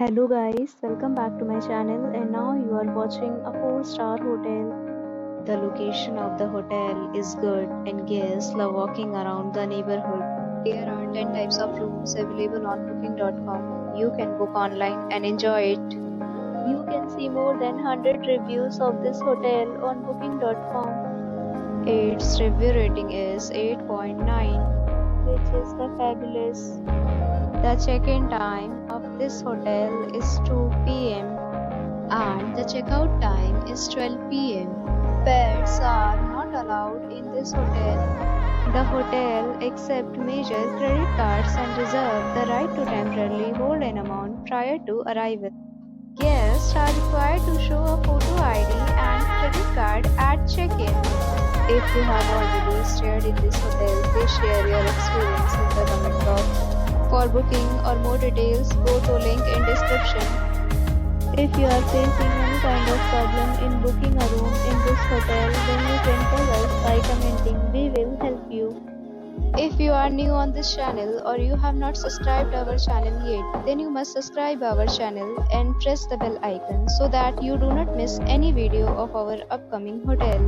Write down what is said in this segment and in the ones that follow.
Hello guys, welcome back to my channel and now you are watching a 4-star hotel. The location of the hotel is good and guests love walking around the neighborhood. There are 10 types of rooms available on booking.com. You can book online and enjoy it. You can see more than 100 reviews of this hotel on booking.com. Its review rating is 8.9, which is the fabulous. The check-in time of this hotel is 2 p.m. and the checkout time is 12 p.m. Pets are not allowed in this hotel. The hotel accepts major credit cards and reserves the right to temporarily hold an amount prior to arrival. Guests are required to show a photo ID and credit card at check-in. If you have already stayed in this hotel, please share your experience in the comment box. For booking or more details, go to link in description. If you are facing any kind of problem in booking a room in this hotel, then you can tell us by commenting. We will help you. If you are new on this channel or you have not subscribed our channel yet, then you must subscribe our channel and press the bell icon so that you do not miss any video of our upcoming hotel.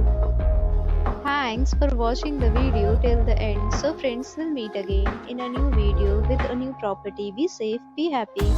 Thanks for watching the video till the end. So friends, will meet again in a new video with a new property. Be safe, be happy.